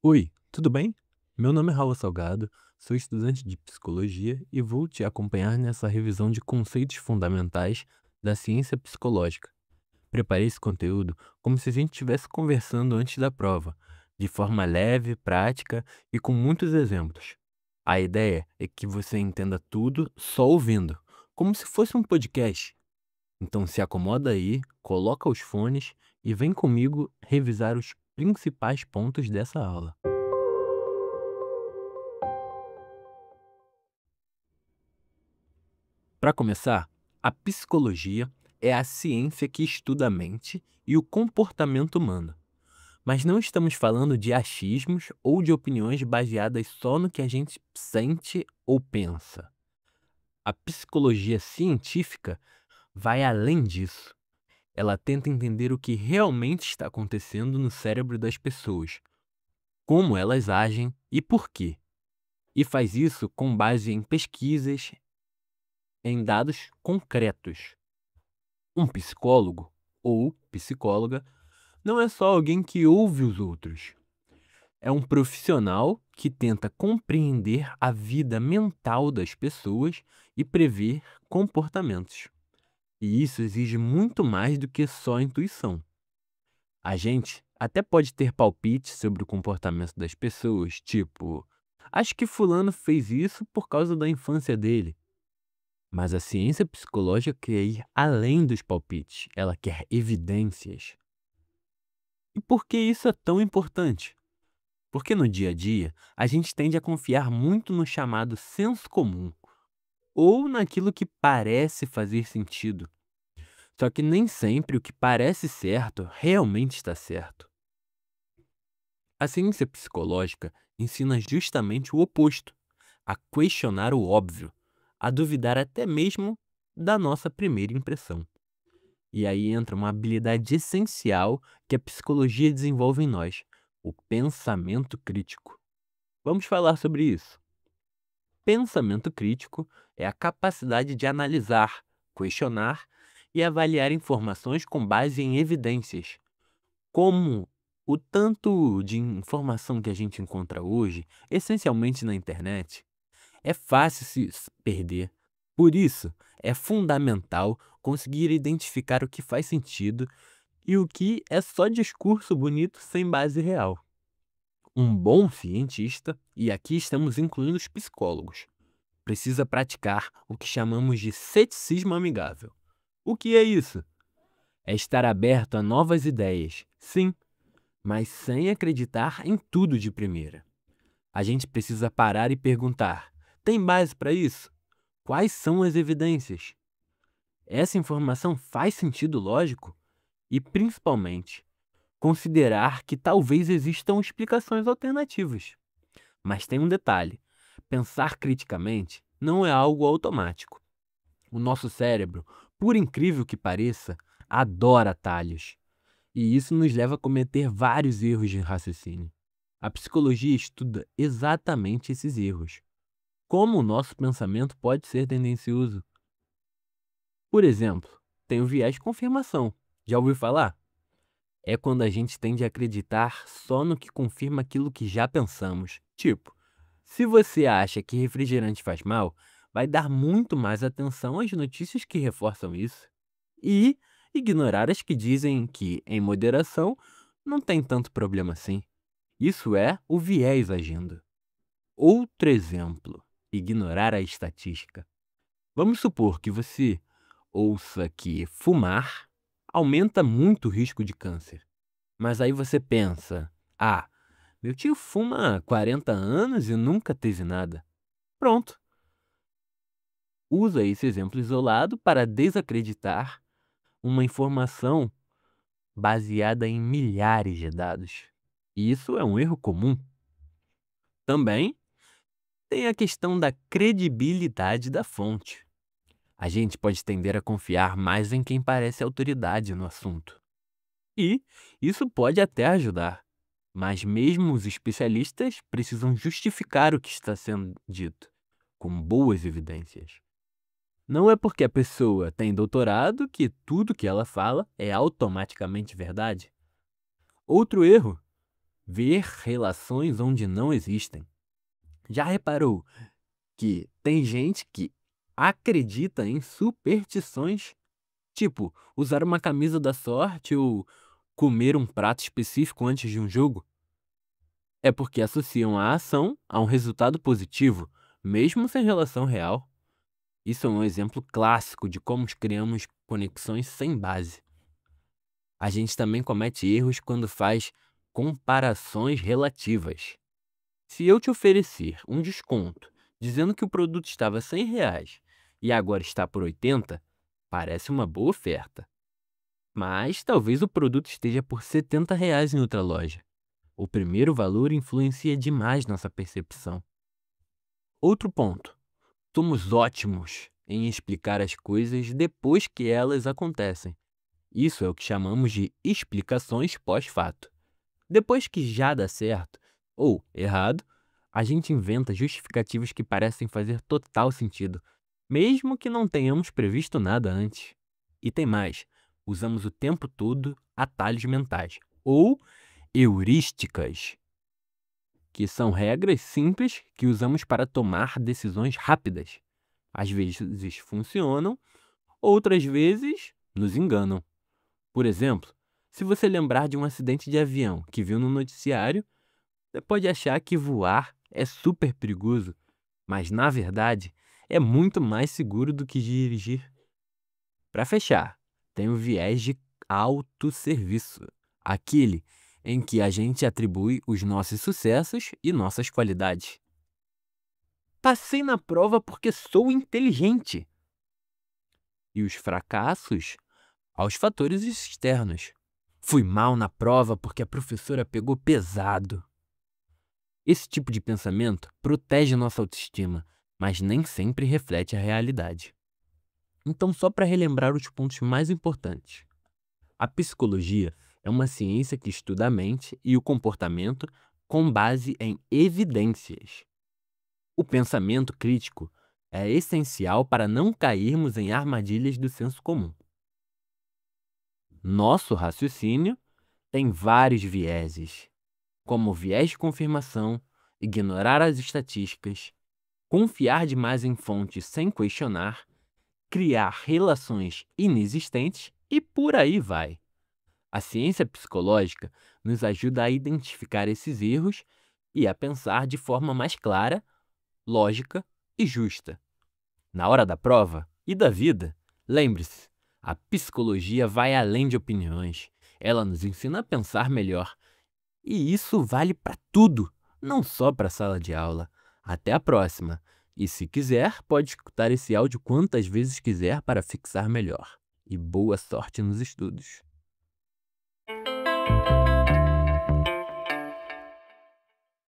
Oi, tudo bem? Meu nome é Raul Salgado, sou estudante de psicologia e vou te acompanhar nessa revisão de conceitos fundamentais da ciência psicológica. Preparei esse conteúdo como se a gente estivesse conversando antes da prova, de forma leve, prática e com muitos exemplos. A ideia é que você entenda tudo só ouvindo, como se fosse um podcast. Então se acomoda aí, coloca os fones e vem comigo revisar os principais pontos dessa aula. Para começar, a psicologia é a ciência que estuda a mente e o comportamento humano. Mas não estamos falando de achismos ou de opiniões baseadas só no que a gente sente ou pensa. A psicologia científica vai além disso. Ela tenta entender o que realmente está acontecendo no cérebro das pessoas, como elas agem e por quê. E faz isso com base em pesquisas, em dados concretos. Um psicólogo ou psicóloga não é só alguém que ouve os outros. É um profissional que tenta compreender a vida mental das pessoas e prever comportamentos. E isso exige muito mais do que só intuição. A gente até pode ter palpites sobre o comportamento das pessoas, tipo, acho que fulano fez isso por causa da infância dele. Mas a ciência psicológica quer ir além dos palpites, ela quer evidências. E por que isso é tão importante? Porque no dia a dia, a gente tende a confiar muito no chamado senso comum, ou naquilo que parece fazer sentido. Só que nem sempre o que parece certo realmente está certo. A ciência psicológica ensina justamente o oposto, a questionar o óbvio, a duvidar até mesmo da nossa primeira impressão. E aí entra uma habilidade essencial que a psicologia desenvolve em nós: o pensamento crítico. Vamos falar sobre isso. Pensamento crítico é a capacidade de analisar, questionar e avaliar informações com base em evidências. Como o tanto de informação que a gente encontra hoje, essencialmente na internet, é fácil se perder. Por isso, é fundamental conseguir identificar o que faz sentido e o que é só discurso bonito sem base real. Um bom cientista, e aqui estamos incluindo os psicólogos, precisa praticar o que chamamos de ceticismo amigável. O que é isso? É estar aberto a novas ideias, sim, mas sem acreditar em tudo de primeira. A gente precisa parar e perguntar: tem base para isso? Quais são as evidências? Essa informação faz sentido lógico? E, principalmente, considerar que talvez existam explicações alternativas. Mas tem um detalhe: pensar criticamente não é algo automático. O nosso cérebro, por incrível que pareça, adora atalhos. E isso nos leva a cometer vários erros de raciocínio. A psicologia estuda exatamente esses erros. Como o nosso pensamento pode ser tendencioso. Por exemplo, tem o viés de confirmação. Já ouviu falar? É quando a gente tende a acreditar só no que confirma aquilo que já pensamos. Tipo, se você acha que refrigerante faz mal, vai dar muito mais atenção às notícias que reforçam isso. E ignorar as que dizem que, em moderação, não tem tanto problema assim. Isso é o viés agindo. Outro exemplo: ignorar a estatística. Vamos supor que você ouça que fumar aumenta muito o risco de câncer. Mas aí você pensa: ah, meu tio fuma há 40 anos e nunca teve nada. Pronto. Usa esse exemplo isolado para desacreditar uma informação baseada em milhares de dados. E isso é um erro comum. Também tem a questão da credibilidade da fonte. A gente pode tender a confiar mais em quem parece autoridade no assunto. E isso pode até ajudar. Mas mesmo os especialistas precisam justificar o que está sendo dito, com boas evidências. Não é porque a pessoa tem doutorado que tudo que ela fala é automaticamente verdade. Outro erro: ver relações onde não existem. Já reparou que tem gente que acredita em superstições, tipo usar uma camisa da sorte ou comer um prato específico antes de um jogo? É porque associam a ação a um resultado positivo, mesmo sem relação real. Isso é um exemplo clássico de como criamos conexões sem base. A gente também comete erros quando faz comparações relativas. Se eu te oferecer um desconto dizendo que o produto estava R$ 100 e agora está por 80, parece uma boa oferta. Mas talvez o produto esteja por R$ 70 em outra loja. O primeiro valor influencia demais nossa percepção. Outro ponto: somos ótimos em explicar as coisas depois que elas acontecem. Isso é o que chamamos de explicações pós-fato. Depois que já dá certo ou errado, a gente inventa justificativas que parecem fazer total sentido, mesmo que não tenhamos previsto nada antes. E tem mais: usamos o tempo todo atalhos mentais ou heurísticas, que são regras simples que usamos para tomar decisões rápidas. Às vezes funcionam, outras vezes nos enganam. Por exemplo, se você lembrar de um acidente de avião que viu no noticiário, você pode achar que voar é super perigoso, mas na verdade é muito mais seguro do que dirigir. Para fechar, tem o viés de autosserviço, aquele em que a gente atribui os nossos sucessos e nossas qualidades. Passei na prova porque sou inteligente. E os fracassos aos fatores externos. Fui mal na prova porque a professora pegou pesado. Esse tipo de pensamento protege nossa autoestima, mas nem sempre reflete a realidade. Então, só para relembrar os pontos mais importantes. A psicologia é uma ciência que estuda a mente e o comportamento com base em evidências. O pensamento crítico é essencial para não cairmos em armadilhas do senso comum. Nosso raciocínio tem vários vieses, como o viés de confirmação, ignorar as estatísticas, confiar demais em fontes sem questionar, criar relações inexistentes e por aí vai. A ciência psicológica nos ajuda a identificar esses erros e a pensar de forma mais clara, lógica e justa. Na hora da prova e da vida, lembre-se, a psicologia vai além de opiniões. Ela nos ensina a pensar melhor. E isso vale para tudo, não só para a sala de aula. Até a próxima. E se quiser, pode escutar esse áudio quantas vezes quiser para fixar melhor. E boa sorte nos estudos.